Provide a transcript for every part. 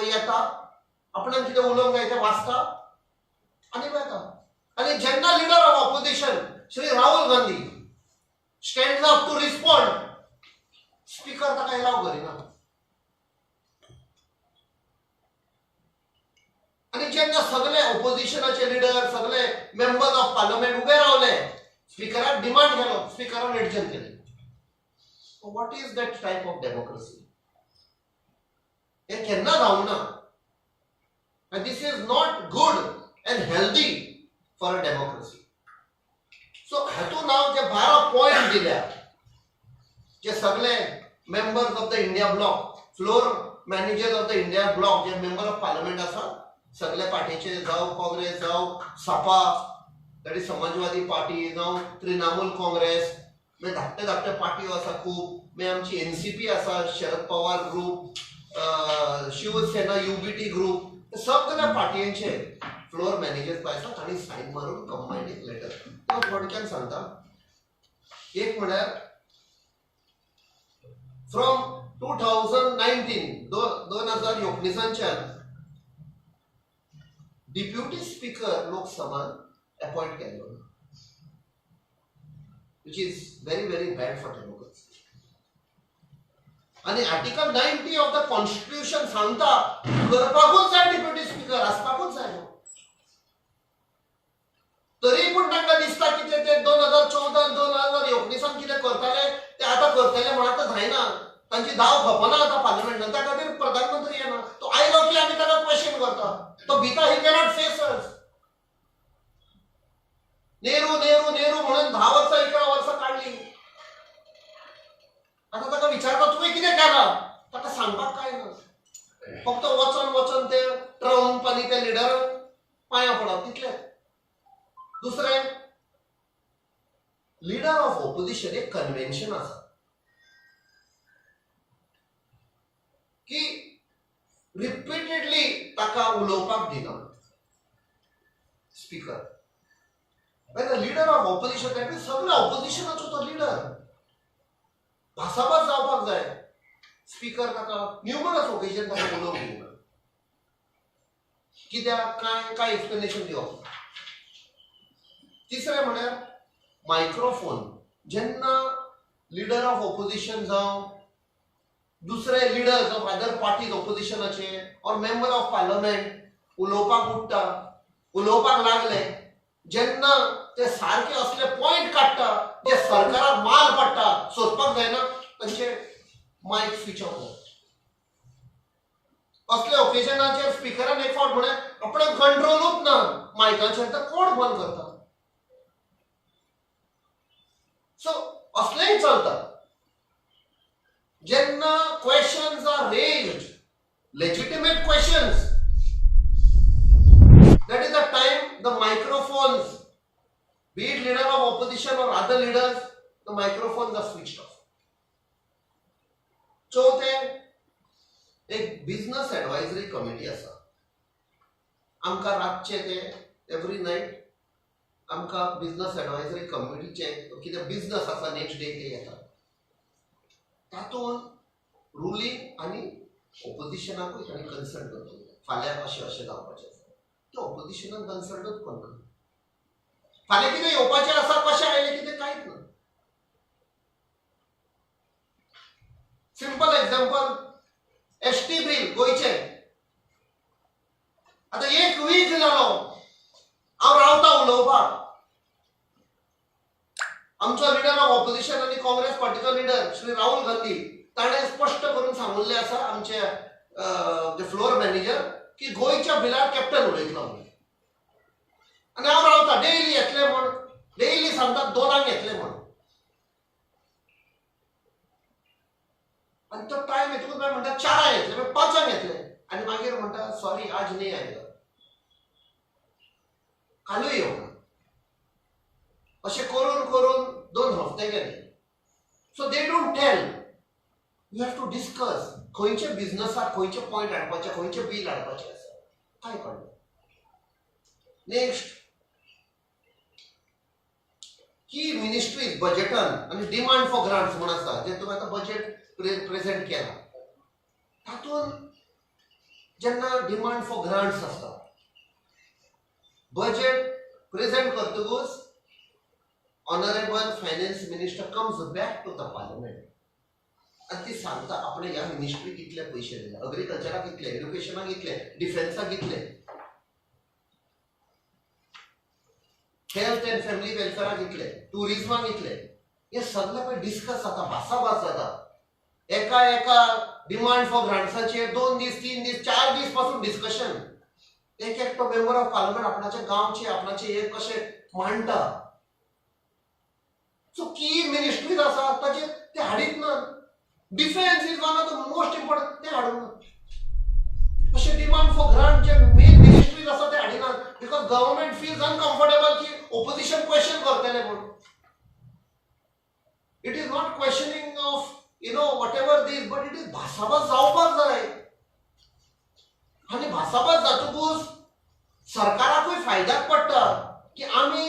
येता आपण कितें उलोवंक जाय तें वाचता आनी वता. आनी जेन्ना leader of opposition Shri Rahul Gandhi stands up to respond, speaker ताका एलाव करिना. आनी जेन्ना सगळे ऑपोजिशनाचे लिडर सगळे मेंबर्स ऑफ पार्लमेंट उबे रावले, स्पीकराक डिमांड केलो, स्पीकरान रिजेक्ट केली. What is that type of democracy? हे केन्ना जावंक ना. And this is not good and healthy for a democracy. So हातून हांव जे 12 पॉइंट दिल्या, जे सगळे members of the India block, floor managers of the India block, J member of parliament आसा सगळे पार्टीचे, जावं काँग्रेस, जावं Sapa, that is Samajwadi party, जावं तृणमूल काँग्रेस, मागीर धाकटे धाकटे पार्टी आसा खूब, मागीर आमची एनसीपी आसा, Sharad Pawar group, Shiv Sena UBT group, सगळ्या पार्टीयांचे फ्लोर मॅनेजर्स आसात आनी सायन मारून कंबायंड एक लेटर. थोडक्यान सांगता, एक म्हळ्यार फ्रॉम 2019 2019च्यान डिप्युटी स्पीकर लोकसभान अपॉइंट केल्लो, which is very very bad for democracy. आणि आर्टिकल 90 ऑफ द कॉन्स्टिट्यूशन सांगता करपाकूच जाय डिप्युटी स्पीकर, आसपाकूच जाय. तरी पूण तांकां दिसता कितें ते 2014 2019 कितें करताले ते आतां करतले म्हण आतां जायना. तांची धाव खपना आतां पार्लमेंटान, त्या खातीर प्रधानमंत्री येना. तो आयलो की आमी ताका क्वेश्चन करता, तो भिता, ही कॅनॉट फेस अस. नेहरू नेहरू नेहरू म्हणून 10 वर्सां 11 वर्सां काडली. आता ताका विचारता तुवें कितें केलां, ताका सांगपाक काय ना. फक्त वचून वचून ते ट्रम्प आनी ते लिडर पांयां पडप तितलें. दुसरें, लिडर ऑफ ऑपोजिशन एक कन्व्हेन्शन आसा की रिपीटेडली ताका उलोवपाक दिना speaker. Leader of opposition that means सगळ्या ऑपोजिशनाचो तो लिडर, भासाभास जावपाक जाय. स्पीकर ताका न्यूमरस ओकेजन ताका उलोवंक दिना. कित्याक काय एक्सप्लेनेशन दिवप. तिसरें म्हळ्यार मायक्रोफोन. जेन्ना लिडर ऑफ ऑपोजिशन जावं दुसरे लिडर्स ऑफ अदर पार्टीज ऑपोजिशनाचे ऑर मेंबर ऑफ पार्लमेंट उलोवपाक उठता, उलोवपाक लागले, जेन्ना ते सारखे असले पॉइंट काडटा जे सरकाराक माल पडटा, सोदपाक जायना, तांचे मायक स्विच ऑफ जाता. असले ओकेजनाचेर स्पीकरान एक फावट म्हणे आपणाक कंट्रोलूच ना मायकाचेर, तर कोण बंद करता. सो असलेय चलता. जेन्ना questions are raised, legitimate questions, that is the time the microphones, be it leader of opposition or other leaders, the microphones are switched off. चौथे, एक बिझनेस एडवायझरी कमिटी आसा. आमकां रातचे ते एवरी नाईट आमकां बिझनेस एडवायझरी कमिटीचे कितें बिझनेस आसा नेक्स्ट डे ते येता. तातूंत रुलींग आनी ऑपोजिशनाकूय तांणी कन्सल्ट करतलो, फाल्यां अशें जावपाचें आसा. तो ऑपोजिशनान कन्सल्टूच करना. फाल्यां कितें येवपाचें आसा, कशें आयलें कितें कांयच ना. सिंपल एक्झाम्पल, एसटी बिल गोंयचे आतां 1 वीक जालो हांव रावता उलोवपाक. आमचो लिडर ऑफ ऑपोजिशन आनी काँग्रेस पार्टीचो लिडर श्री राहुल गांधी ताणें स्पश्ट करून सांगुल्लें आसा आमचे जे फ्लोर मॅनेजर की गोंयच्या बिलार कॅप्टन उलयतलो म्हणून. आनी हांव रावता, डेली येतले म्हण, डेली सांगतात 2 येतले म्हण. आनी तो टायम येतकूच म्हणटा 4 येतले, मागीर 5 येतले, आनी मागीर म्हणटा सॉरी आज नाही आयलो, कालूय येवना. अशें करून करून 2 हफ्ते गेले. So they don't tell, you have to discuss खंयचे बिझनसाक खंयचे पॉइंट हाडपाचे, खंयचे बील हाडपाचे आसा, काय कळना. नेक्स्ट, की मिनिस्ट्रीज बजेटान आनी डिमांड फॉर ग्रांट्स म्हण आसा, जे तुवें आतां बजेट प्रेझेंट केला, तातूंत जेन्ना डिमांड फॉर ग्रांट्स आसता, बजेट प्रेजेंट करतकूच honourable finance minister comes back to the parliament आणि ती सांगता आपण ह्या मिनिस्ट्रीक कितले पयशे दिले, अग्रिकल्चराक कितले, एड्युकेशनाक कितले, डिफेन्साक कितले, हेल्थ एंड फॅमिली वेलफेअराक कितले, टुरिजमाक कितले, हे सगळे पळय डिस्कस जाता, भासाभास जाता. एका डिमांड फॉर ग्रांट्साचे 2 दीस 3 दीस 4 दीस पासून डिस्कशन. एक तो मेंबर ऑफ पार्लिमेंट आपणाचे गांवचे आपणाचे एक कशे मांडटा. सो की मिनिस्ट्रीज आसा ताचे ते हाडीत ना. Defence is one of the most important, ते हाडून ना. अशे demand for grant J main ministries आसा ते हाडिना, बिकॉज गव्हर्नमेंट फील्स अनकम्फर्टेबल की ओपोजिशन क्वेश्चन करतले म्हणून. It is not questioning of whatever this, but it is भासाभास जावपाक जाय. आणि भासाभास जातकूच सरकाराकूय फायद्याक पडटा की आमी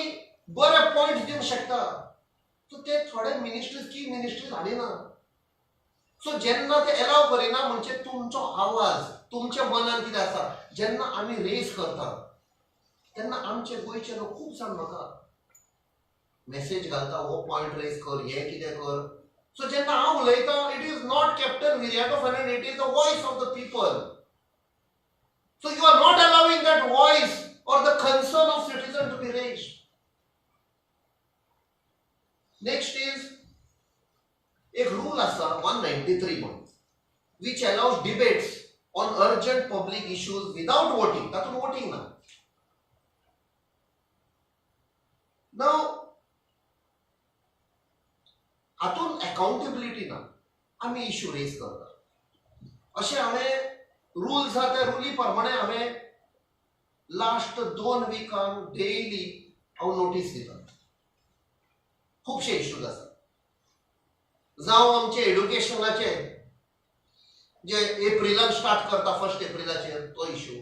बरे पॉइंट दिवंक शकता. सो ते थोडे मिनिस्ट्रीज की मिनिस्ट्रीज हाडिना. सो जेन्ना ते एलाव करिना म्हणजे तुमचो आवाज तुमच्या मनात कितें आसा जेन्ना आमी रेज करता तेन्ना आमचे गोंयचे लोक खूब जाण म्हाका मेसेज घालता, हो पॉइंट रेज कर, हे कितें कर. So जेन्ना हांव उलयता, it is not Captain Viriato Fernandes, it is the voice of the people. So you are not allowing that voice or the concern of citizen to be raised. Next is एक rule आसा 193 म्हणून, which allows debates on urgent public issues without voting. तातूंत voting ना. Now हातून accountability ना, आम्ही issue raise करता. अशें हांवें रुल्स आहा त्या रुली प्रमाणे हांवें लास्ट 2 विकान डेली हांव नोटीस दिता. खुबशे इश्यूज आसा. जावं आमचे एड्युकेशनाचे जे एप्रिलान स्टार्ट करता 1 एप्रिलाचेर तो इश्यू,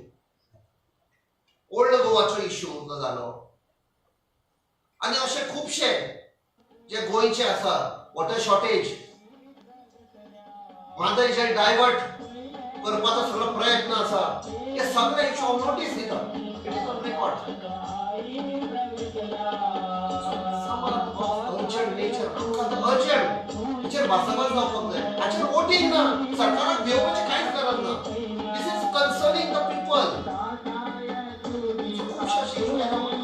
ओल्ड गोवाचो इश्यू जालो, आनी अशे खुबशे जे गोंयचे आसा, वॉटर शॉर्टेज, म्हादय डायवर्ट करपाचो सगळो प्रयत्न आसा, हे सगळे इश्यू हांव नोटीस दिता. It is on record. Urgent nature, आमकां अर्जंट हेचेर भासाभास जावपाक जाय. हाचेर वोटींग ना, सरकाराक भिवपाची कांयच गरज ना. This is concerning the people. खुबशे अशे इश्यू एलाव करता.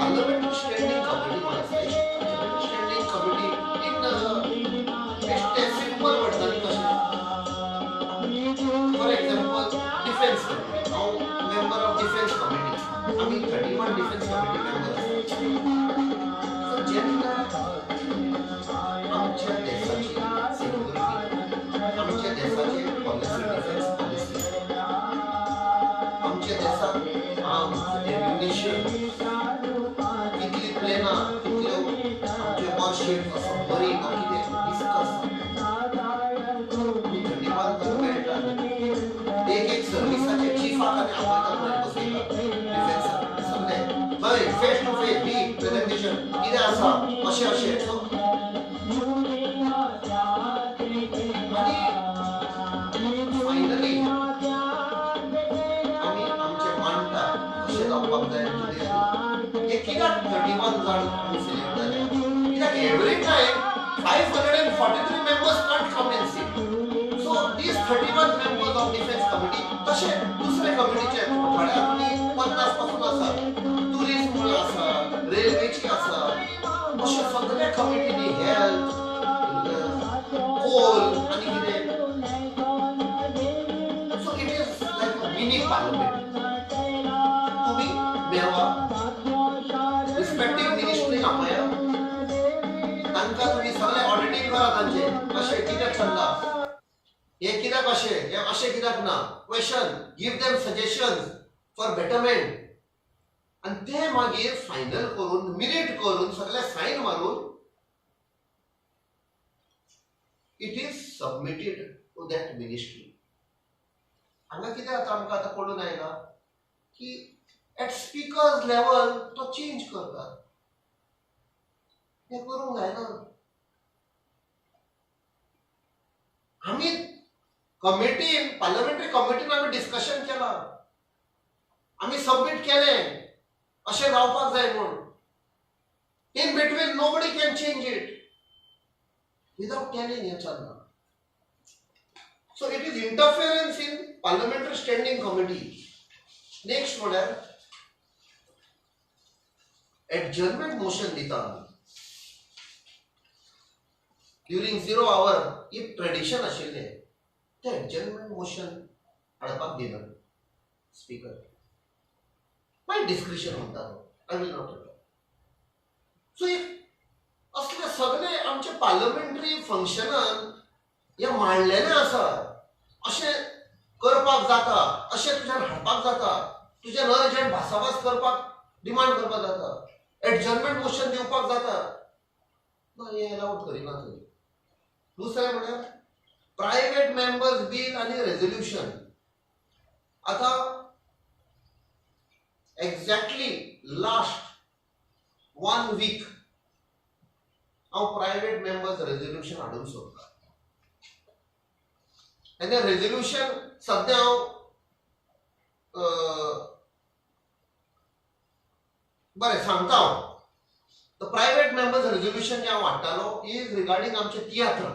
Parliamentary Standing Committee, Standing Committee in simple words and for example, Defence Committee. Now, member of Defence Committee. I mean, 31 Defence Committee members. So, जेन्ना आमच्या देशाची security, आमच्या देशाची policy, defence policy, आमच्या देशात आर्म्स, एम्युनिशन, कितली प्लेनां, कितल्यो आमचे वॉरशिप असो मरीन कितें डिस्कस डिमांड मेळटा. एक सर्विसाचे चीफाक आनी आपयतात बसयतात डिफेन्साक सगळे बरे फेस टू फेस बी प्रेझेंटेशन कितें आसा अशें अशें. सो आनी फायनली आमी आमचे मांडटा कशें जावपाक जाय कितें. हे कित्याक 31 जाण सिलेक्ट जाले? कित्याक every time 543 members can't come and sit. So these 31 members of Defence Committee तशे दुसरे कमिटीचे थोड्यातली 50 पासून आसा, टुरिझम आसा, रेल्वेची आसा, अशे सगळे कमिटीनी हेल्थ, कोल आनी कितें. So it is like a mini parliament. तुम्ही मेळवा, रिस्पेक्टिव्ह मिनिस्ट्री आपया, तांकां तुम्ही सगळे ऑडिटिंग करा तांचे कशें कित्याक चल्ला, हे कित्याक अशें, हे अशें कित्याक ना, question, give them suggestions for betterment. आणि ते मागीर फायनल करून मिनिट करून सगळे साइन मारून it is submitted to that ministry. हांगा कितें जाता आमकां आतां पळोवन आयला की एट स्पीकर्स लेवल तो चेंज करतात. हे करूंक जायना. आम्ही कमिटीन पार्लमेंटरी कमिटीन आम्ही डिस्कशन केला, आम्ही सबमिट केले अशें जावपाक जाय म्हणून. In between nobody can change it without telling each other. So it is interference in parliamentary standing committee. Next म्हळ्यार adjournment motion दिता ड्युरिंग 0 hour एक ट्रेडिशन आशिल्लें ते adjournment motion हाडपाक दिना स्पीकर. माय डिस्क्रिशन म्हणटा आय विल नॉट. सो असले सगळे आमचे पार्लमेंटरी फंक्शनान हे मांडलेले आसा. अशें करपाक जाता, अशें तुज्यान हाडपाक जाता, तुज्यान अर्जंट भासाभास करपाक डिमांड करपाक जाता, एडजर्नमेंट मोशन दिवपाक जाता. हे अलाउड करिना थंय. दुसरें म्हळ्यार प्रायव्हेट मेंबर्स बील आनी रेझोल्युशन. आतां एक्झॅक्टली लास्ट 1 week हांव प्रायव्हेट मेंबर्स रेझोल्युशन हाडूंक सोदता. आनी रेझोल्युशन सद्या हांव बरें सांगता. हांव द प्रायव्हेट मेंबर्स रेझोल्युशन जे हांव हाडटालो इज रिगार्डिंग आमचे तियात्र.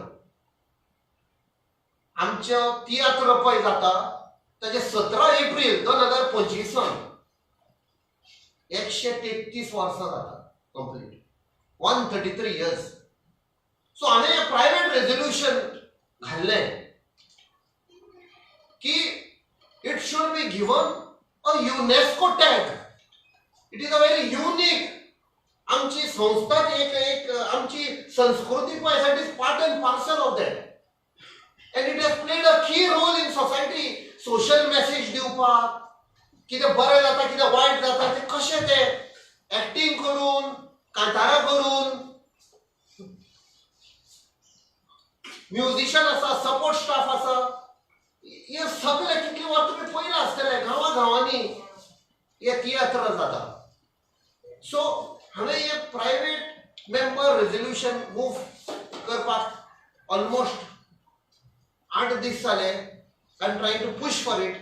आमचे तियात्र पळय जाता ताजे 17 एप्रील 2025 133 वर्सां जाता कंप्लीट, 133 years. सो हांवें प्रायव्हेट रेझोल्युशन घाल्लें की it should be given a UNESCO tag. It is a very unique. आमची संस्था एक आमची संस्कृती पळय that is part and parcel of that. And it has played a key role in society. Social message दिवपाक, कितें बरें जाता कितें वायट जाता ते कशें ते एक्टिंग करून, कांतारां करून, म्युझिशियन आसा, सपोर्ट स्टाफ आसा, हे सगळे कितली वर तुमी पयला आसतले गांवांनी हे तियात्र जाता. सो हांवें हे प्रायव्हेट मेंबर रेझोल्युशन मूव करपाक ऑलमोस्ट 8 दीस जाले. I am trying to push for it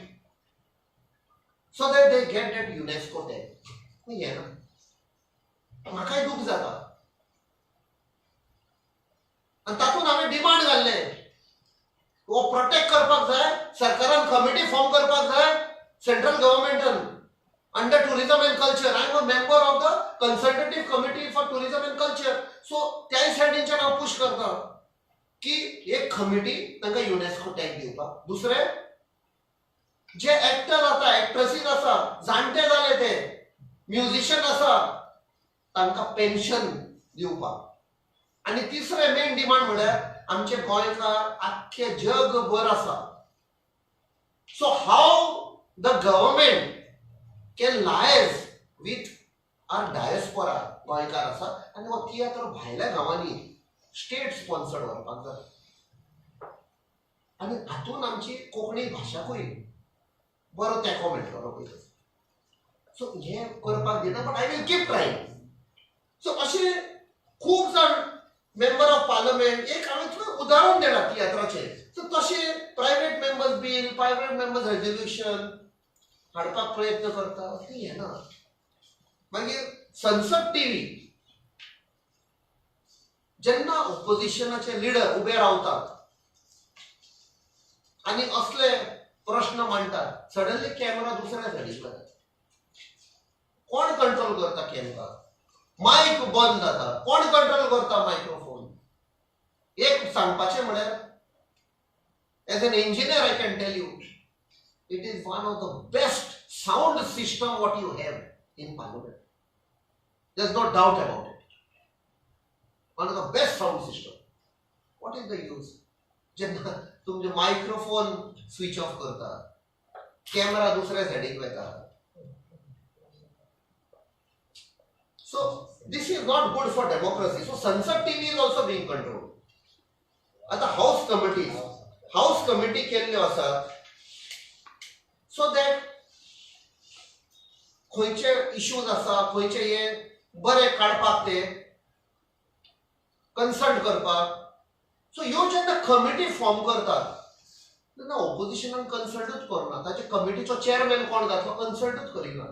so that they get that UNESCO tag. हे ना म्हाकाय दूख जाता. आनी तातूंत हांवें डिमांड घाल्ले वो प्रोटेक्ट करपाक जाय. सरकारान कमिटी फॉर्म करपाक जाय सेंट्रल गव्हर्नमेंटान under tourism and culture. I am a member of the consultative committee for tourism and culture. So त्याय सायडींच्यान हांव पुश करता की एक कमिटी तांकां युनेस्को टॅग दिवपाक. दुसरें जे एक्टर आसा, एक्ट्रेसीस आसा, जाणटे जाले ते म्युझिशियन आसा, तांकां पेन्शन दिवपाक. आनी तिसरें मेन डिमांड म्हळ्यार आमचे गोंयकार आख्खे जगभर आसा. So how the government can liaise with our diaspora गोंयकार आसा आनी हो तियात्र भायल्या गांवांनी स्टेट स्पॉन्सर्ड व्हरपाक जाय. आनी हातूंत आमची कोंकणी भाशाकूय बरो तेंको मेळटलो पळय. सो हे करपाक दिना but I will keep trying. So अशे खूब जाण मेंबर ऑफ पार्लमेंट एक हांवें तुका उदाहरण दिलां तियात्राचें. सो तशे प्रायव्हेट मेंबर्स बील, प्रायव्हेट मेंबर्स रेझोल्युशन हाडपाक प्रयत्न करता ती हेना. मागीर संसद टीव्ही जेन्ना ऑपोजिशनाचे लिडर उबे रावतात आनी असले प्रश्न मांडटात, सडनली कॅमेरा दुसऱ्या सायडीक जाता. कोण कंट्रोल करता कॅमेरा? मायक बंद जाता. कोण कंट्रोल करता मायक्रोफोन? एक सांगपाचें म्हळ्यार as an engineer I can tell you it is one of the best sound system what you have in parliament. There is no doubt about it. One of the best sound system. What is the use? जेन्ना तुमचे microphone switch off करता, camera दुसऱ्या सायडीक वता. So this is not good for democracy. So Sansad TV is also being controlled. आता House committee केल्ल्यो आसा so that खंयचे इश्यूज आसा, खंयचे हे बरे काडपाक ते कन्सल्ट करपाक. सो ह्यो जेन्ना कमिटी फॉर्म करतात तेन्ना ऑपोजिशनान कन्सल्टूच करना, ताचे कमिटीचो चेअरमॅन कोण जातलो कन्सल्टूच करिना.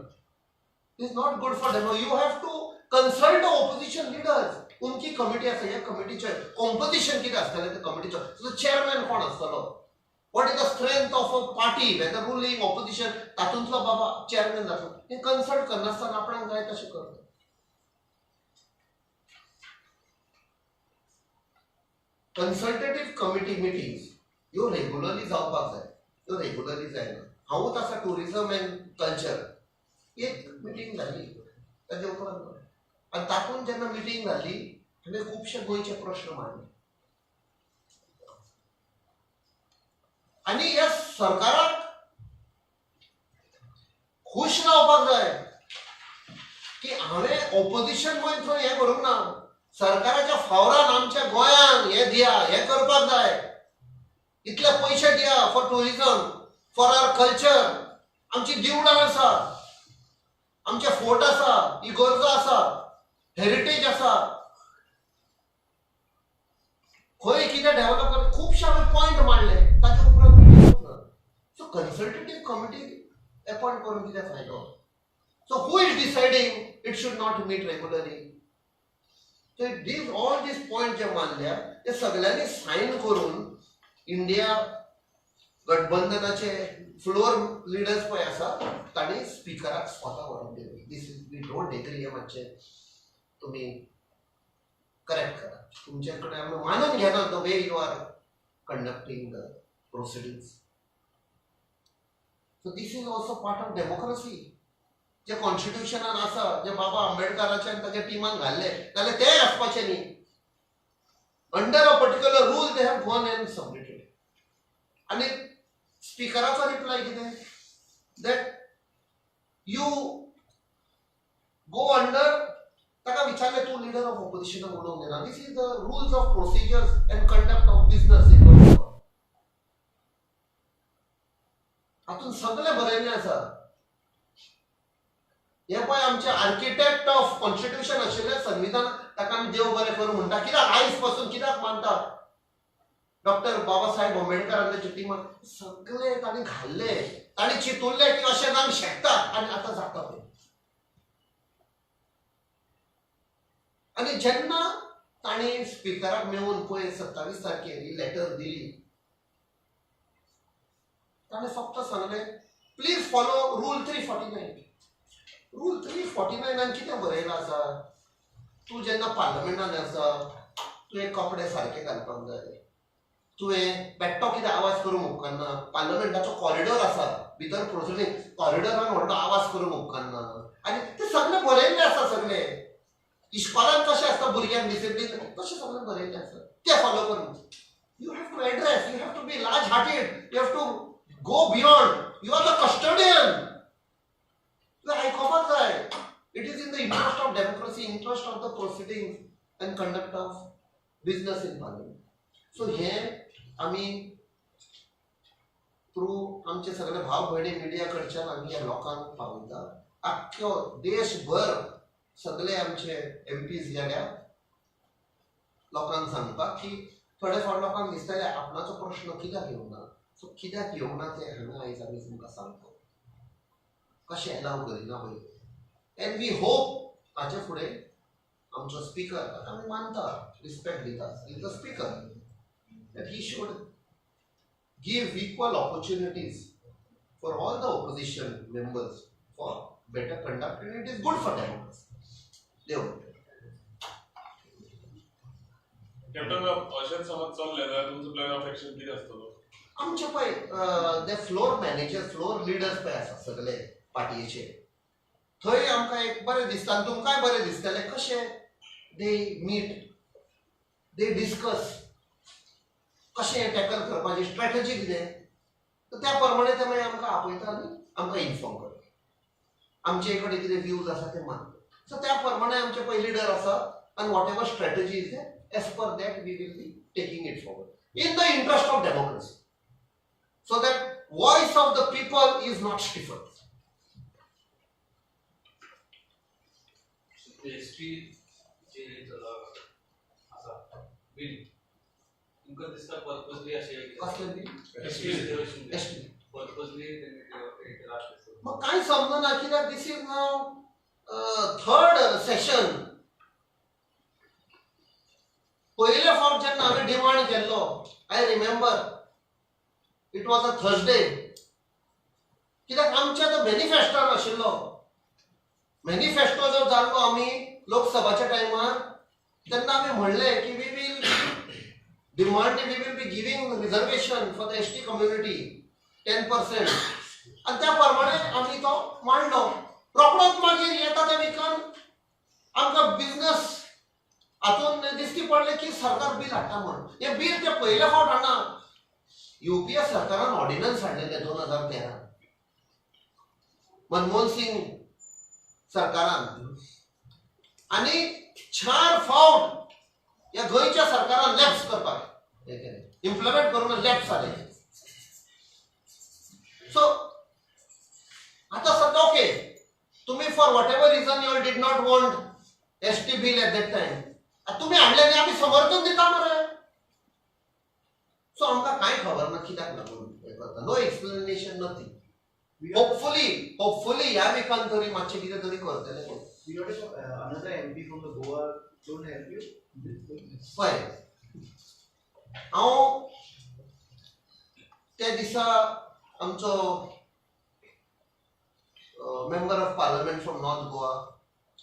It is not good for demo. You have to consult the opposition leaders. उनकी कमिटी आसा, ह्या कमिटीचे कॉम्पोजिशन कितें आसतलें त्या कमिटीचो चेअरमॅन कोण आसतलो, what is the strength of a party, whether ruling opposition, तातूंतलो बाबा चेअरमॅन जातलो. हे कन्सल्ट करनासतना आपणाक जाय तशें करता. कन्सल्टेटिव्ह कमिटी मिटिंग्स ह्यो रेग्युलरली जावपाक जाय, ह्यो रेग्युलरली जायना. हांवूच आसा टुरिझम एंड कल्चर, एक मिटींग जाली ताजे उपरांत, आनी तातूंत जेन्ना मिटींग जाली ताणें खुबशे गोंयचे प्रश्न मांडले. आनी ह्या सरकाराक खुश रावपाक जाय की हांवें ऑपोजिशन गोंय थंय हें करूंक ना. सरकाराच्या फावरान आमच्या गोंयांक हें दिया, हें करपाक जाय, इतले पयशे दिया for tourism, for our culture. आमची देवळां आसा, आमचे फोर्ट आसा, इगर्जो आसा, हेरिटेज आसा, खंय कितें डेव्हलप करता, खुबशे हांवें पॉयंट मांडले. ताचे उपरांत मिटींग ना. सो कन्सल्टेटिव्ह कमिटी अपॉयंट करून कितें फायदो? So who is deciding it should not meet regularly? So these all these point जे मानल्या ते सगळ्यांनी साइन करून इंडिया गठबंधनाचे फ्लोर लिडर्स पळय आसा तांणी स्पिकराक स्वता व्हरून दिली. This is we don't agree, हे मातशें तुमी करेक्ट करा. तुमचे कडेन आमी मानून घेना the way you are conducting the proceedings. So this is also part of democracy. जे कॉन्स्टिट्युशनान आसा, जे बाबा आंबेडकराचे आनी ताच्या टिमान घाल्ले जाल्यार ते आसपाचें न्ही. Under a particular rule they have gone and submitted. आनी स्पिकराचो रिप्लाय कितें? दॅट यू गो अंडर, ताका विचारलें तूं लिडर ऑफ ऑपोजिशनाक उलोवंक दिना. This is the rules of procedures and conduct of business in Goa. हातून सगळें बरयल्लें आसा. हे पळय आमचे आर्किटेक्ट ऑफ कॉन्स्टिट्युशन आशिल्ले संविधान, ताका आमी देव बरें करूं म्हणटा. कित्याक आयज पासून कित्याक मानता? डॉक्टर बाबासाहेब आंबेडकर आनी ताच्या टिमान सगळे तांणी घाल्ले, तांणी चिंतुल्ले की अशें जावंक शकता आनी आतां जाता तें. आनी जेन्ना तांणी स्पिकराक मेळून पळय 27 तारखेर ही लेटर दिली, ताणें फक्त सांगलें प्लीज फॉलो रूल 349. रूल 349 कितें बरयलां आसा? तूं जेन्ना पार्लमेंटान आसा तुवें कपडे सारके घालपाक जाय, तुवें बेट्टो कितें आवाज करूंक उपकारना. पार्लमेंटाचो कॉरिडॉर आसा, भितर प्रोसिडींग कॉरिडॉरान व्हडलो आवाज करूंक उपकारना. आनी तें सगळें बरयल्लें आसा. सगळें इस्कॉलान कशें आसता भुरग्यांक डिसिप्लीन, तशें सगळें बरयल्लें आसा. तें फॉलो करून you have to address, you have to be large hearted, you have to go beyond. You are the custodian. तुवें आयकोपाक जाय. It is in the interest of democracy, interest of the proceedings and conduct of business in parliament. So हें आमी through आमचे सगळे भाव भयणी media कडच्यान आमी ह्या लोकांक पावयता. आख्ख्यो देशभर सगळे आमचे MPs गेल्या लोकांक सांगपाक की थोडे फावट लोकांक दिसतले आपणाचो प्रश्न कित्याक येवना. सो कित्याक येवना ते हांगा आयज आमी तुमकां सांगता कशें एलाव करिना पळय. एंड वी होप हाचे फुडें आमचो स्पीकर, ताका आमी मानता, रिस्पेक्ट दिता, is the speaker, that he should give equal opportunities for all the opposition members for better conduct, and it is good for democracy. Captain, अशेंच समज चल्लें जाल्यार तुमचो प्लॅन ऑफ एक्शन कितें आसतलो? आमचे पळय जे फ्लोर मॅनेजर, फ्लोर लिडर्स पळय आसा सगळे पार्टयेचे, थंय आमकां एक बरें दिसता आनी तुमकांय बरें दिसतलें कशें दे मीट, दे डिस्कस कशें टॅकल करपाची स्ट्रॅटजी कितें, त्या प्रमाणे ते मागीर आमकां आपयता आनी आमकां इन्फॉर्म करता. आमचे कडेन कितें व्ह्यूज आसा ते मानता. सो त्या प्रमाणे आमचे पळय लिडर आसा आनी whatever strategy is there, as per that we will be taking it forward in the interest of democracy, so that voice of the people is not stifled. History जे आसा बिल तुमकां दिसता purposely अशें कसले B reservation ST purposely तेणी राष्ट्र मग काय समजना कित्याक this is now third session पयले फावट जेन्ना हांवें डिमांड केल्लो I remember it was a Thursday कित्याक आमच्या तो मॅनिफेस्टोर आशिल्लो मॅनिफेस्टो जो जाल्लो आमी लोकसभाच्या टायमार तेन्ना आमी म्हणलें की we will we will be giving reservation for the ST community 10%. आणि त्या प्रमाणे आम्ही तो मांडलो रोखडोच मागीर येता त्या विकान आमकां बिझनेस हातून दिश्टी पडले की सरकार बील हाडटा म्हण हे बील ते पयले फावट हाडना युपीए सरकारान ऑर्डिनन्स हाडलेले 2013 मनमोहन सिंग सरकारान आणि 4 फावट या गोंयच्या सरकारान लॅप्स करपाक इम्प्लिमेंट करून लॅप्स जाले सो आता सध्या ओके तुम्ही for what ever reason you did not want ST bill eight that time तुम्ही हाडल्याने आम्ही समर्थन दिता मरे सो आमकां कांय खबर ना कित्याक लागून हे करता नो एक्सप्लेनेशन नथींग होपफुली ह्या विकान तरी मातशें कितें तरी करतले कोण You notice another MP from the Goa don't help you? पळय हांव त्या दिसा आमचो member of parliament from north Goa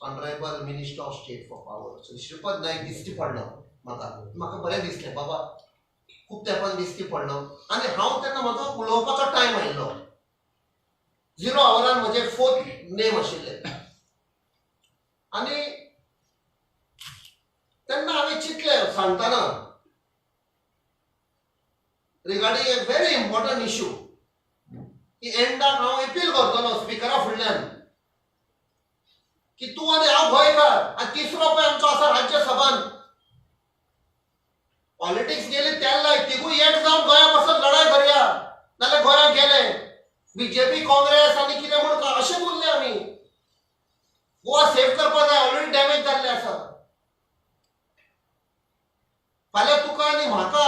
honourable minister of state for power Shripad Naik दिश्टी पडलो म्हाका बरें दिसलें बाबा खूब तेंपान दिश्टी पडलो आनी हांव तेन्ना म्हाजो उलोवपाचो टायम आयिल्लो 0 आवरान म्हजे 4th नेम आशिल्ले आनी तेन्ना हांवें चिंतलें सांगतना रिगार्डिंग ए व्हेरी इम्पॉर्टंट इश्यू की एंडाक हांव अपील करतलो स्पिकरा फुडल्यान की तूं आनी हांव गोंयकार आनी 3रो पळय आमचो आसा राज्यसभान पॉलिटिक्स गेली तेल्लाय तिगूय एक जावन गोंया पासून लढाई करया नाल्यार गोंया गेले बीजेपी काँग्रेस आनी कितें म्हूण अशें बोलले आमी गोवा सेव्ह करपाक जाय ऑलरेडी डॅमेज जाल्ले आसा फाल्यां तुका आनी म्हाका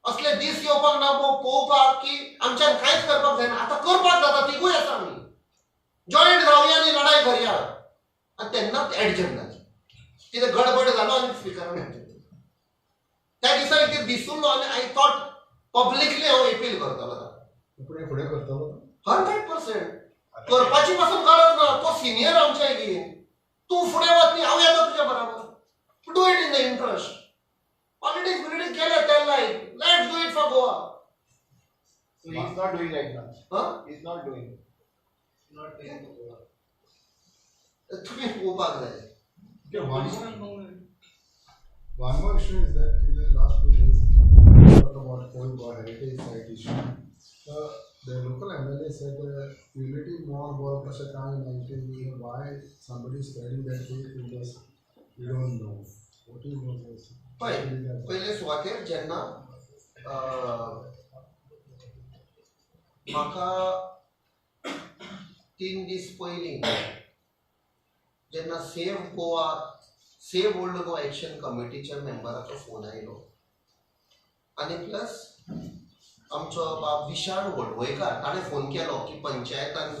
असले दीस येवपाक ना पळोवपाक की आमच्यान कांयच करपाक जायना आतां करपाक जाता तिगूय आसा आमी जॉयंट जावया आनी लढाई करया आनी तेन्नाच एडजस्ट जाली कितें गडबड जालो आनी स्पिकरान एडजस्ट त्या दिसा कितें दिसून आनी आय थॉट पब्लिकली हांव अपील करतलो फुडें करतलो 100% करपाची पासून गरज ना तो सिनियर आमच्या एगेन तूं फुडें वच न्ही हांव येता तुज्या बरोबर do it in the interest politics बिलिटिक्स गेले तेल लायक let's do it for Goa So he's not doing right now. Huh? He's not doing. not doing the Goa. तुम्ही पळोवपाक जाय One more issue is that in the last 2 days, we talked about whole Goa heritage site issue. The local MLA said unity more work Prashakang 19 why somebody is spreading that fake news. We don't know. What do you know this? पहिले सुवातेर जेन्ना म्हाका 3 दीस पयलीं जेन्ना save old Goa action कमिटीच्या मेंबराचो phone आयलो आनी plus आमचो बाब विशाल वडवयकार ताणें फोन केलो की पंचायतान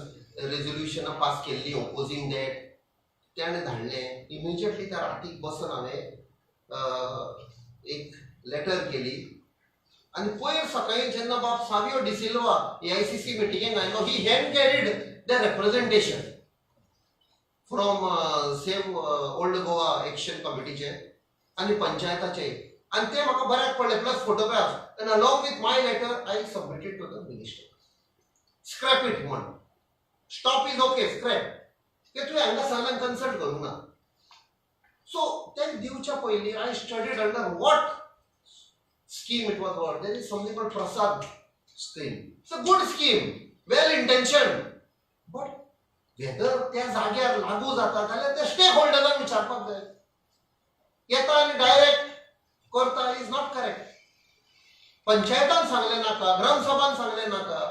रेजोल्युशनां पास केल्ली ओपोजींग दॅट तेणें धाडलें इमिजिएटली त्या रातीक बसून हांवें एक लेटर केली आनी पयर सकाळीं जेन्ना बाब सावियो डिसिल्वा AICC मिटिंगेक आयलो he hand carried the representation from save old Goa action कमिटीचे आनी पंचायताचे आनी ते म्हाका बऱ्याक पडले plus photograph and along with my letter I submitted to the minister scrap it म्हण स्टॉप इज ओके स्क्रॅप ते तुवें हांगा सगळ्यांक कन्सल्ट करूं ना सो ते दिवच्या पयलीं I studied under what scheme it was called. There is something called Prasad scheme. It's a good scheme, well intentioned, but whether त्या जाग्यार लागू जाता जाल्यार त्या स्टेक होल्डरांक विचारपाक जाय येता आनी डायरेक्ट करता इज नॉट करेक्ट पंचायतान सांगलें नाका ग्रामसभान सांगलें नाका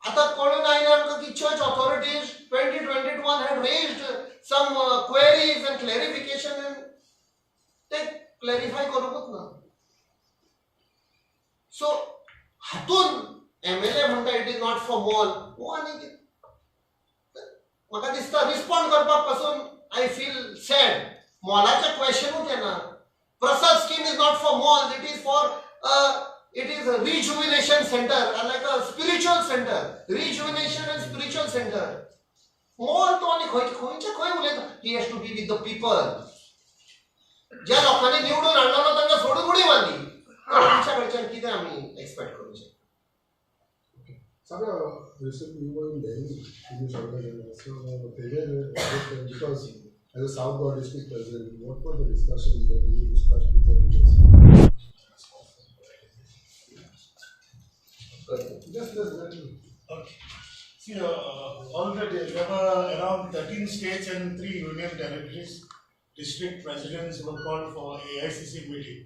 आतां कळून आयलें आमकां की church authorities 2021 had raised some queries and clarification and ते क्लॅरिफाय करूंकूच ना. सो हातून MLA म्हणटा it is not for mall, हो आनी कितें? म्हाका दिसता रिस्पॉन्ड करपाक पासून आय फील सॅड. मॉलाचें क्वेश्चनूच येना. Prasad scheme is not for mall, it is for it is a rejuvenation center, like a spiritual center, rejuvenation and spiritual center. Mall तो आनी खंयचे खंय उलयता, he has to be with the people. ज्या लोकांनी निवडून हाडलो ना तांकां सोडून उडी मारली. तांच्या कडच्यान कितें आमी एक्सपेक्ट करूंक शकता? Sabya, recently you were in Delhi in this organization. So, because as a South Goa district president, what were the discussions that you discussed with the leaders? Just let me. Okay. See, already there were around 13 states and 3 union territories. District presidents were called for AICC meeting.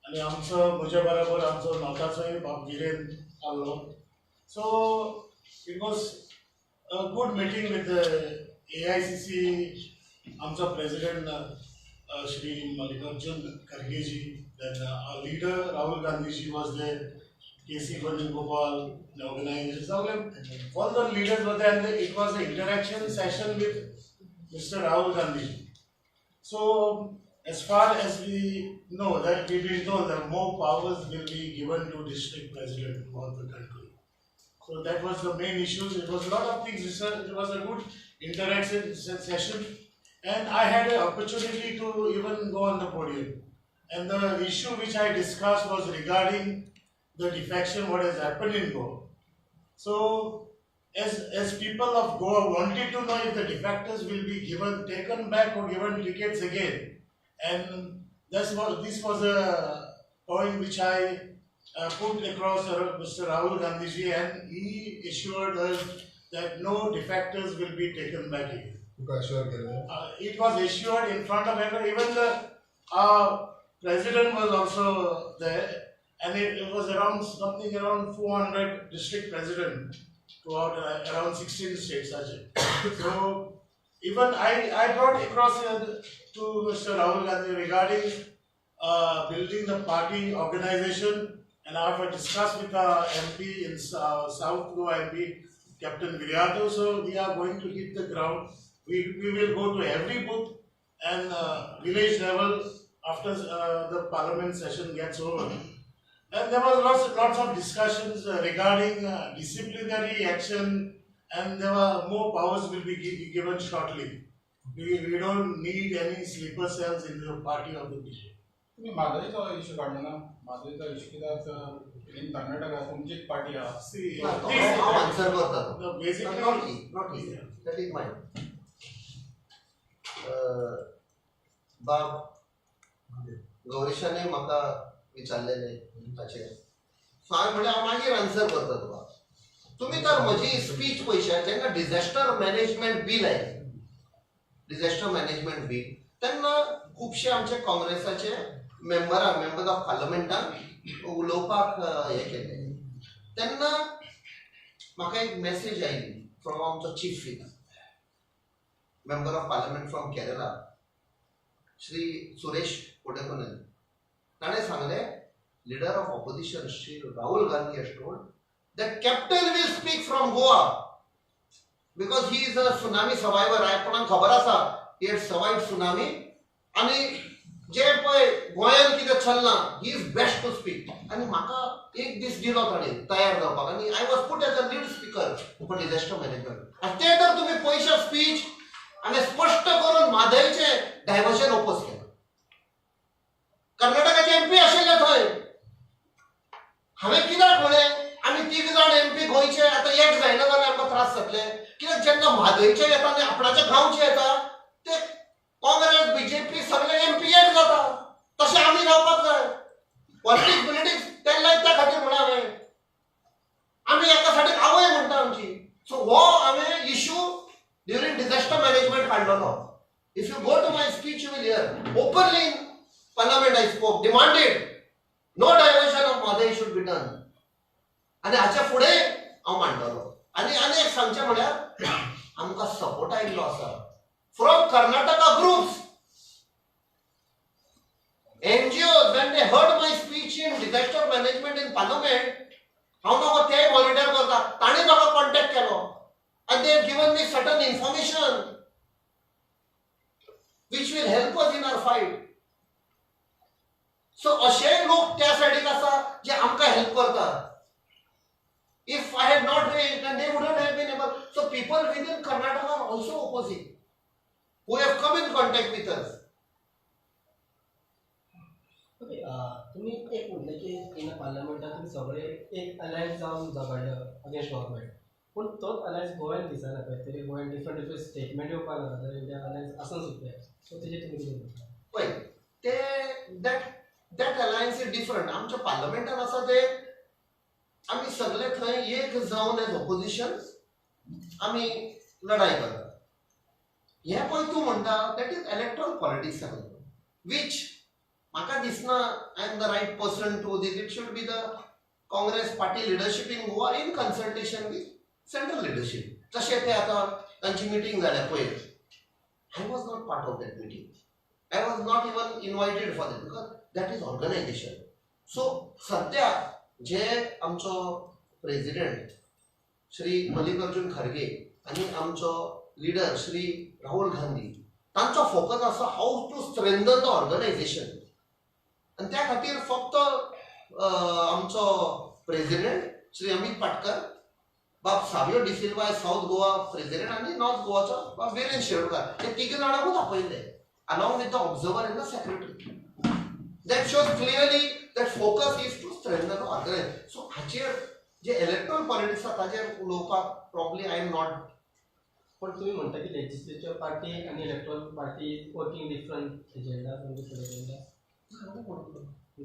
आणि आमचं म्हज्या बरोबर आमचो नौताचोय बाब गिरेन आल्लो. So it was a good meeting with the AICC. आमचा president Shri Mallikarjun Kharge ji, then our leader Rahul Gandhi ji was there. KC Gopal, the organizers, all the leaders were there, and it was an interaction session with Mr. Rahul Gandhi. So, as far as we know, that we didn't know that more powers will be given to district president throughout the country. So that was the main issue. It was a lot of things. It was a good interaction session, and I had an opportunity to even go on the podium. And the issue which I discussed was regarding the defection, what has happened in Goa. So, as people of Goa wanted to know if the defectors will be taken back or given tickets again, and this was a point which I put across Mr. Rahul Gandhi ji, and he assured us that no defectors will be taken back again. It was assured in front of everyone. Even the president was also there. And it was around 400 district presidents throughout around 16 states. So even I brought across to Mr. Rahul Gandhi regarding building the party organization, and I have discussed with our MP in South Goa MP, Captain Viriato. So we are going to hit the ground. We will go to every booth and village level after the parliament session gets over. And there was lots of discussions regarding disciplinary action, and there were more powers will be given shortly. We don't need any sleeper cells in the party of the BJP. तुम्ही माधवीचा issue काढला ना, माधवीचा issue कित्याक इन कर्नाटका तुमची एक party आहा. हांव answer करता. Basically, not easy. That is mine. बाब गौरीशाने म्हाका विचारलेले ताचेर, सो हांवें म्हणलें हांव मागीर आन्सर करता तुका. तुमी तर म्हजी स्पीच पळयशात जेन्ना डिझास्टर मॅनेजमेंट बील आयलें, डिझास्टर मॅनेजमेंट बील, तेन्ना खुबशे आमचे काँग्रेसाचे मेंबर्स ऑफ पार्लमेंटान उलोवपाक हें केलें. तेन्ना म्हाका एक मॅसेज आयली फ्रॉम आमचो chief whip, member of parliament from Kerala, Shri Suresh Kodikunnil. ताणें सांगलें, leader of opposition Shri Rahul Gandhi has told that captain will speak from Goa because he is a tsunami survivor. आपणाक खबर आसा, he had survived tsunami, आनी जे पळय गोंयान कितें चल्लां, he is best to speak. आनी म्हाका एक दीस दिलो ताणें तयार जावपाक, आनी I was put as a lead speaker for disaster management. आनी ते तर तुमी पयशे स्पीच आनी स्पश्ट करून म्हादयचें डायवर्जन ओपोज केलें. कर्नाटकाचे MP आशिल्ले थंय, हांवें कित्याक म्हळें आमी 3 जाण MP गोंयचे आतां एक जायना जाल्यार आमकां त्रास जातले. कित्याक जेन्ना म्हादयचे येता आनी आपणाच्या गांवचे येता, ते काँग्रेस BJP सगळे MP एक जाता. तशें आमी जावपाक जाय. पॉलिटिक्स तेन्ना त्या खातीर म्हणा हांवें, आमी एका सायडीक आवय म्हणटा आमची. सो हो हांवें इश्यू ड्युरींग डिझास्टर मॅनेजमेंट काडलेलो. If you go to my speech you will hear openly in parliament I spoke, demanded no diversion of Madai should be done. आणि हाच्या फुडें हांव मांडटलो. आनी एक सांगचें म्हळ्यार आमकां सपोर्ट आयिल्लो आसा from Karnataka groups. NGOs, when they heard my speech in disaster management in parliament, हांव म्हाका ते व्हॉलंटियर करता, ताणें म्हाका contact Kelo and they have given me certain information which will help us in our fight. So अशे लोक त्या सायडीक आसा जे आमकां हेल्प करता. If I had not raised, then they wouldn't have been able. So people within Karnataka are also opposing, who have come in contact with us. Okay तुम्ही एक म्हटलं की इन पार्लमेंटात तुम्ही सगळे एक अलायन्स जावन झगडलं अगेन्स्ट गव्हर्मेंट, पूण तोच अलायन्स गोंयान दिसना खंय तरी गोंयान डिफरंट स्टेटमेंट येवपाक लागला जाल्यार इंडिया अलायन्स आसून सुद्दां. सो तेजेर तुमी कितें म्हणटा? पळय ते that alliance is different. आमच्या पार्लमेंटान आसा ते आमी सगळे थंय एक जावन एज ऑपोजिशन आमी लढाई करता. हे पळय तूं म्हणटा that is electoral politics which म्हाका दिसना I am the right person to this. It should be the Congress party leadership in Goa in consultation with central leadership. जशें ते आतां तांची मिटींग जाल्या पळय, I was not part of that meeting. I was not even invited for that because that is organization. So सध्या जे आमचो president Shri Mallikarjun Kharge आणि आमचो लीडर श्री राहुल गांधी तांचो फोकस आसा how to strengthen the organisation. आणि त्या खातीर फक्त आमचो प्रेसिडेंट श्री अमित पाटकर, बाब सावियो डिसिल्वा साऊथ गोवा प्रेसिडेंट आणि नॉर्थ गोवाचो बाब वीरेन शेळकार हे तिघे जाणांकूच आपयले along with the observer and the secretary. That shows clearly that focus is to strengthen the organization. So हाचेर जे इलेक्ट्रल पॉलिटिक्स आसा ताचेर उलोवपाक प्रॉब्ली आय एम नॉट. पण तुम्ही म्हणता की लेजिस्लेचर पार्टी आणि electoral party working different agenda म्हणजे एजेंडा. तुम्ही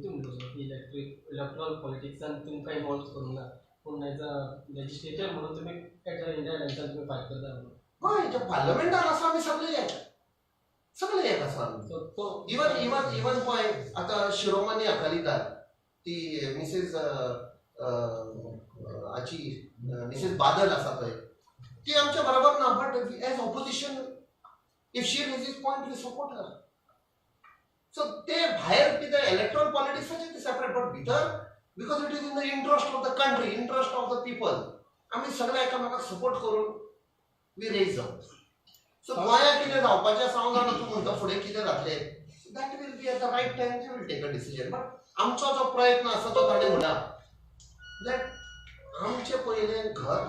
म्हणतो की इलेक्ट्रल पॉलिटिक्सान तुमकां इन्वॉल्व करूंक ना, पूण एज अ लेजिस्लेचर म्हणून तुम्ही एट इंडिया अलायन्सान तुम्ही फायट करता म्हणून. हय, त्या पार्लमेंटान आसा आमी सगळे एक आसा. इवन पळय आतां शिरोमणी अकाली दल ती मिसेस हाची मिसेस बादल आसा पळय ती आमच्या बरोबर ना, but as opposition if she raises point we support her. So ते भायर कितें इलेक्ट्रल पॉलिटिक्साचें ते सेपरेट, बट भितर because it is in the interest of the country, interest of the people आमी सगळे एकामेकाक सपोर्ट करून वी रेज जाऊ. सो गोंया कितें जावपाचें आसा हांव जाणा तूं म्हणटा फुडें कितें जातलें that will be at the right time they will take a decision. But आमचो जो प्रयत्न आसा तो ताणें म्हणा दॅट आमचें पयलें घर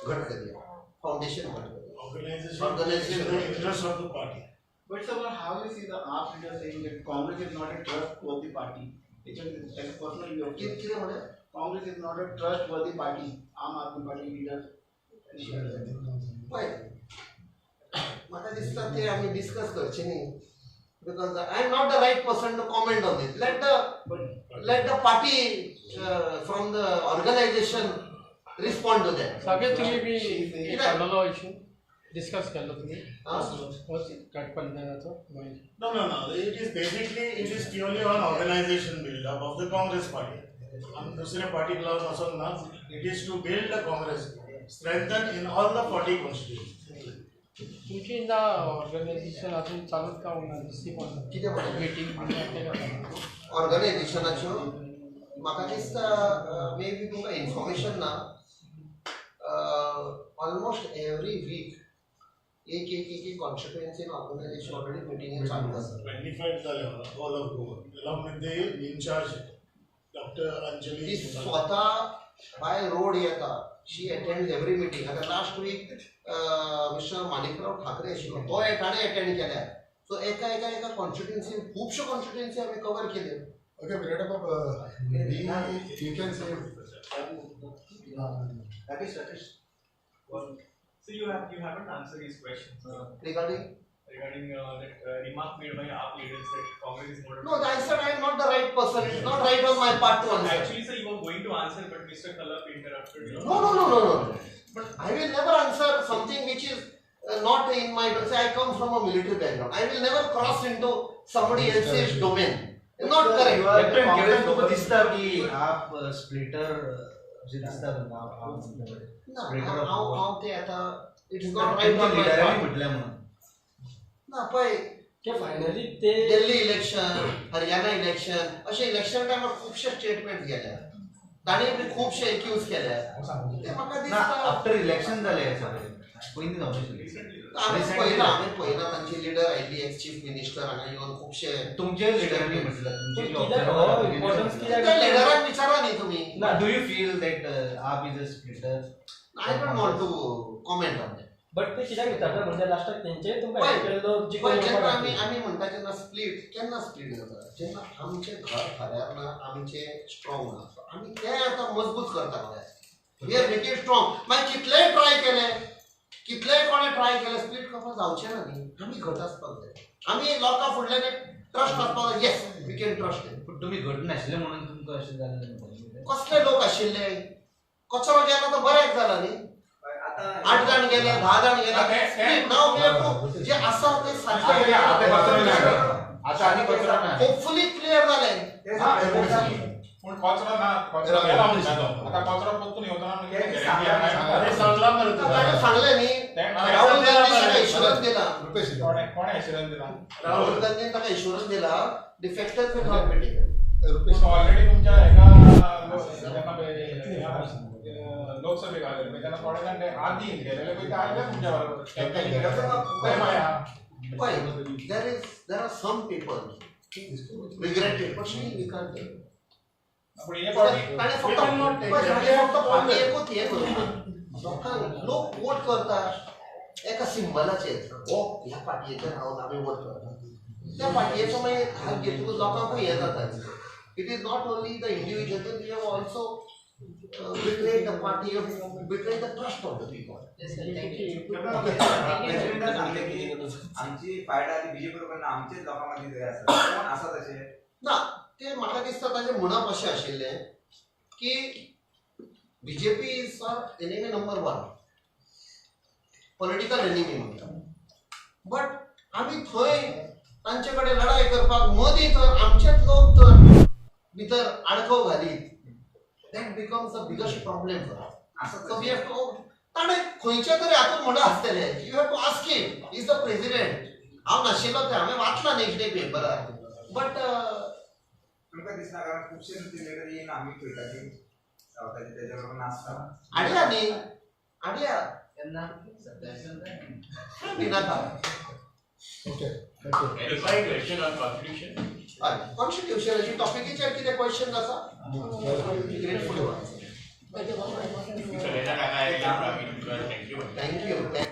घट करया, फावंडेशन घट करया, Organization is the interest of the party. But someone, how you see the AAP leader saying that Congress is not a trustworthy party? It's a personal view of it. कितें म्हळें Congress is not a trustworthy party. Aam Aadmi Party leader. पळय म्हाका दिसता ते आमी discuss करचे न्ही, because I am not the right person to comment on this. Let the party from the organisation respond to that. सगळे तुम्ही B एक आलेलो इशू डिस्कस केलो तुम्ही गठबंधनाचो. No. It is purely on organization build up of the Congress party. And दूसरे party class also ना. It is to build the Congress, strengthen in all the 40 constituencies. तुमची इंदा organisation अजून चालूच का होणार दिसती पण कितें म्हणलें मीटिंग ऑर्गनायझेशनाच्यो म्हाका दिसता मे बी तुमकां इन्फॉर्मेशन ना, ऑलमोस्ट एवरी वीक एक कॉन्स्टिट्युएन्सीन ऑर्गनायझेशन ऑलरेडी मिटिंग चालू आसा. 25 झाले all of Goa, along with the in charge Dr. Anjali. ती स्वता बाय रोड येता, शी अटेंड एवरी मिटींग. आता last week mister Manikrao Thakre आशिल्लो तो ताणें अटेंड केल्या. सो एका कॉन्स्टिट्युएन्सी खुबश्यो कॉन्स्टिट्युएन्सी आमी कवर केल्यो. Okay, you can say. Rakesh. So you haven't answered these questions Regarding that remark made by AAP leaders that Congress is not. no, I said I am not the right person. It's not right on my part to answer. Actually, sir, you were going to answer, but Mr. Khalaf interrupted you. No. But I will never answer something which is not in my. Say I come from a military background. I will never cross into somebody else's domain. It's not correct. Captain तुमको दिसता की आप splitter जे दिसता ना हांव ते आता it is not right on my part म्हटल्या म्हणून ना पळय की फायनली ते दिल्ली इलेक्शन, हरियाणा इलेक्शन अशे इलेक्शन टायमार खुबशे स्टेटमेंट गेल्या, ताणें बी खुबशे एक्यूज केल्या. ते म्हाका ना दिसता आफ्टर इलेक्शन जालें हें सगळें पयलीं जावचें आम्ही पळयला तांची लिडर आयिल्ली एक्स चीफ मिनिस्टर हांगा येवन खुबशे तुमचे लिडरांनी कित्याक हो इम्पॉर्टन्स त्या कित्याक लिडराक विचारा न्ही तुमी. ना do you feel that AAP is a splitter I don't want to comment on that. But ते कित्याक विचारता म्हणजे लास्टाक तेंचे तुमकां पळय, हेल्प केल्लो पळय, जिखून जेन्ना येवपाक आमी म्हणटा जेन्ना स्प्लीट केन्ना स्प्लीट जाता जेन्ना आमचें घर खऱ्यार ना आमचें स्ट्रॉंग ना आमी तें आतां मजबूत करता गोंयांत. We are make it strong. मागीर कितलेय ट्राय केले कितलेय कोणें ट्राय केले स्प्लीट करपाक जावचें ना न्ही. आमी घट आसपाक जाय. आमी लोकां फुडल्यान एक ट्रस्ट आसपाक जाय. Yes we can trust them. पूण तुमी घट नाशिल्ले म्हणून तुमकां अशें जालें. कसले लोक आशिल्ले कचरो गेलो तो बरें जाला न्ही. 8 जाण गेले 10 जाण गेले स्प्लीट नाव जे आसा ते सारकें आता आनी कचरो ना. होपफुली क्लियर जालें. पण कचरो ना कचरो गेला म्हणटा तो आता कचरो पोत्तून येवतना म्हणजे ताणें सांगलें न्ही राहुल गांधी ताका इन्शुरन्स दिला. कोणे इन्शुरन्स दिला राहुल गांधीन ताका इन्शुरन्स दिला defectors will not be taken. Already तुमच्या एका लोकसभेक आलेले तेन्ना थोडे जाण ते आदी गेलेले पळय ते आयले तुमच्या बरोबर campaigning Why? There are some people regret it, but we can't tell. पण हे पार्टी ताणें फक्त पार्टी एकूच हें करूं. लोकांक लोक वोट करतात एका सिंबलाचेर. हो ह्या पार्टयेचेर रावन आमी वोट करतात. त्या पार्टयेचो मागीर हात घेतकूच लोकांकूय हें जाता. It is not only the individual, we have also betrayed the party, betrayed the trust of the people. आमची फायट आली बीजेपी बरोबर आमचेच लोकांमध्ये जरी असतात कोण आसा तशें ना ते म्हाका दिसता ताचें म्हणप अशें आशिल्लें की BJP is enemy number 1 political enemy म्हणटा. बट आमी थंय तांचे कडेन लढाई करपाक मदीं तर आमचेच लोक तर भितर आडकव घालीत. That becomes a biggest problem for us. So we have to ताणें खंयचे तरी हातूंत म्हणून आसतले you have to ask him is the president. हांव नाशिल्लो ते हांवें वाचलां नेक्स्ट डे पेपरार. बट तुमकां दिसना कारण खुबशे लिडर येवन आमी पळयता की रावताचे तेच्या बरोबर नासता आडया न्ही आडया केन्ना नाका. Okay, thank you. Any question on constitution? कॉन्स्टिट्युशनाची टॉपिकीचेर कितें क्वेश्चन आसा? Grateful. So, Rena Kaka, thank you. Thank you.